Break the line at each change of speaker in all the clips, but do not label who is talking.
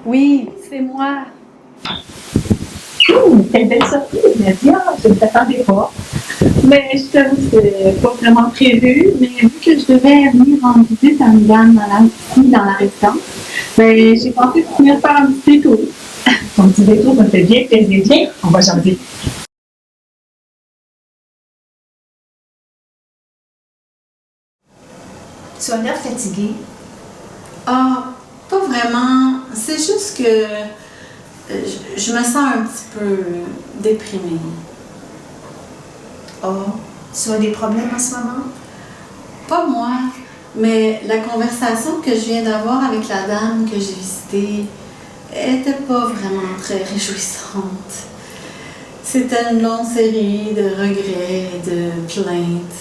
Oui, c'est moi.
Quelle belle surprise, Nadia, je ne t'attendais pas.
Mais je t'avoue que c'était pas vraiment prévu, mais vu que je devais venir en visite à une dame malade ici dans la résidence, j'ai pensé venir faire un petit détour.
Ton petit détour me fait bien plaisir. Viens, on va jaser.
Tu as l'air fatiguée.
Ah, pas vraiment. C'est juste que je me sens un petit peu déprimée.
Oh, tu as des problèmes en ce moment?
Pas moi, mais la conversation que je viens d'avoir avec la dame que j'ai visitée était pas vraiment très réjouissante. C'était une longue série de regrets et de plaintes.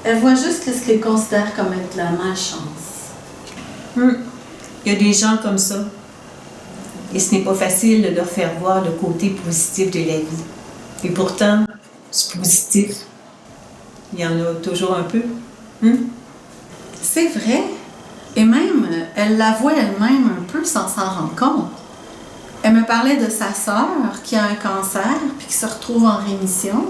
Elle voit juste ce qu'elle considère comme être de la malchance.
Il y a des gens comme ça. Et ce n'est pas facile de leur faire voir le côté positif de la vie. Et pourtant, ce positif, il y en a toujours un peu.
C'est vrai. Et même, elle l'avoue elle-même un peu sans s'en rendre compte. Elle me parlait de sa sœur qui a un cancer puis qui se retrouve en rémission,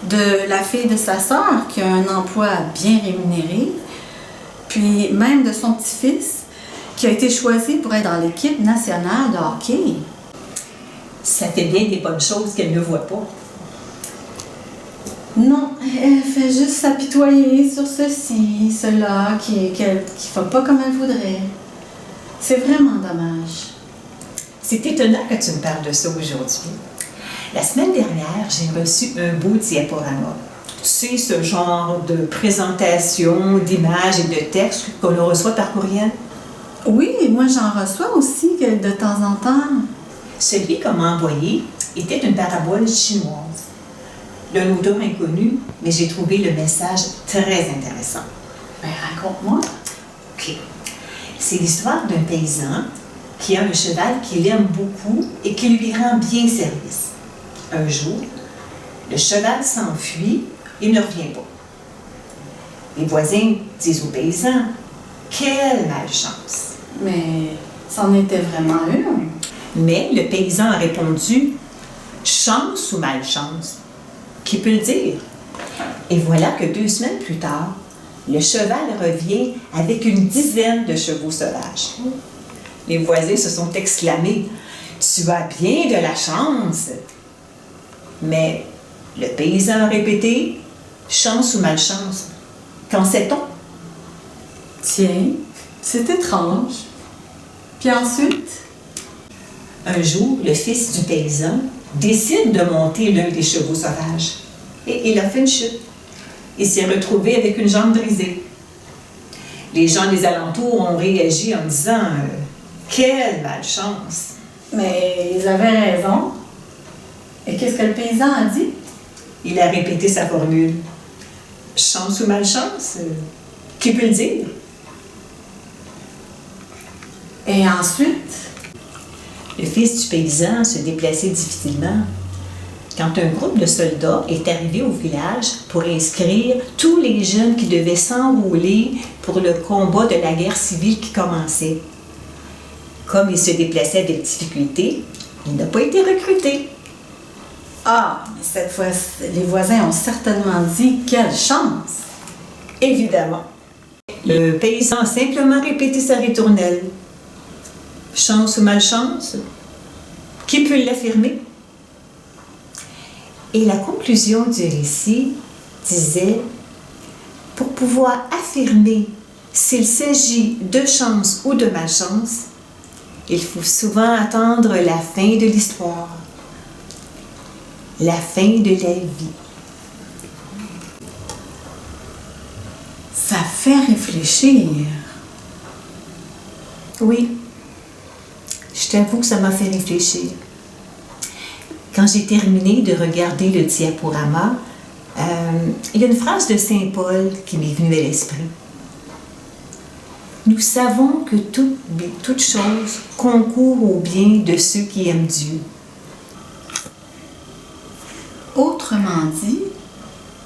de la fille de sa sœur qui a un emploi bien rémunéré, puis même de son petit-fils qui a été choisi pour être dans l'équipe nationale de hockey.
Ça fait bien des bonnes choses qu'elle ne voit pas.
Non, elle fait juste s'apitoyer sur ceci, cela, qui ne va pas comme elle voudrait. C'est vraiment dommage.
C'est étonnant que tu me parles de ça aujourd'hui. La semaine dernière, j'ai reçu un beau diaporama. Tu sais, ce genre de présentation d'images et de textes qu'on reçoit par courriel.
Oui, moi j'en reçois aussi de temps en temps.
Celui qu'on m'a envoyé était une parabole chinoise d'un auteur inconnu, mais j'ai trouvé le message très intéressant.
Raconte-moi.
OK. C'est l'histoire d'un paysan qui a un cheval qu'il aime beaucoup et qui lui rend bien service. Un jour, le cheval s'enfuit et ne revient pas. Les voisins disent au paysan « Quelle malchance! »
Mais c'en était vraiment une.
Mais le paysan a répondu « Chance ou malchance? Qui peut le dire? » Et voilà que 2 semaines plus tard, le cheval revient avec une dizaine de chevaux sauvages. Les voisins se sont exclamés « Tu as bien de la chance! » Mais le paysan a répété « Chance ou malchance? Qu'en sait-on? »
Tiens, c'est étrange. Puis ensuite?
Un jour, le fils du paysan décide de monter l'un des chevaux sauvages. Et il a fait une chute. Il s'est retrouvé avec une jambe brisée. Les gens des alentours ont réagi en disant « Quelle malchance! »
Mais ils avaient raison. Et qu'est-ce que le paysan a dit?
Il a répété sa formule. « Chance ou malchance? Qui peut le dire? »
Et ensuite?
Le fils du paysan se déplaçait difficilement quand un groupe de soldats est arrivé au village pour inscrire tous les jeunes qui devaient s'enrôler pour le combat de la guerre civile qui commençait. Comme il se déplaçait avec difficulté, il n'a pas été recruté.
Ah, mais cette fois, les voisins ont certainement dit « Quelle chance! »
Évidemment. Le paysan a simplement répété sa ritournelle. Chance ou malchance? Qui peut l'affirmer? Et la conclusion du récit disait « Pour pouvoir affirmer s'il s'agit de chance ou de malchance, il faut souvent attendre la fin de l'histoire, la fin de la vie. »
Ça fait réfléchir.
Oui, je t'avoue que ça m'a fait réfléchir. Quand j'ai terminé de regarder le diaporama, il y a une phrase de Saint Paul qui m'est venue à l'esprit. Nous savons que toute chose concourt au bien de ceux qui aiment Dieu.
Autrement dit,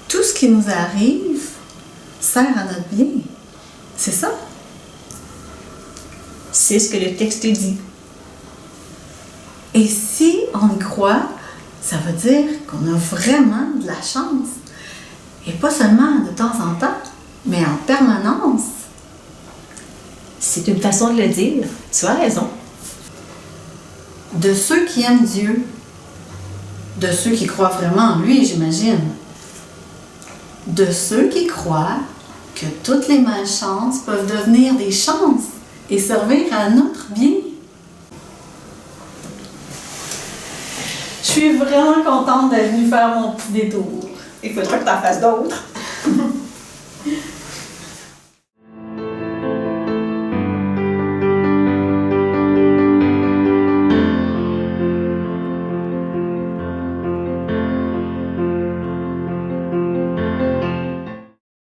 tout ce qui nous arrive sert à notre bien. C'est ça?
C'est ce que le texte dit.
Et si on y croit, ça veut dire qu'on a vraiment de la chance. Et pas seulement de temps en temps, mais en permanence.
C'est une façon de le dire. Tu as raison.
De ceux qui aiment Dieu. De ceux qui croient vraiment en lui, j'imagine. De ceux qui croient que toutes les malchances peuvent devenir des chances et servir à notre bien. Je suis vraiment contente d'être venue faire mon petit détour.
Il faudra que tu en fasses d'autres.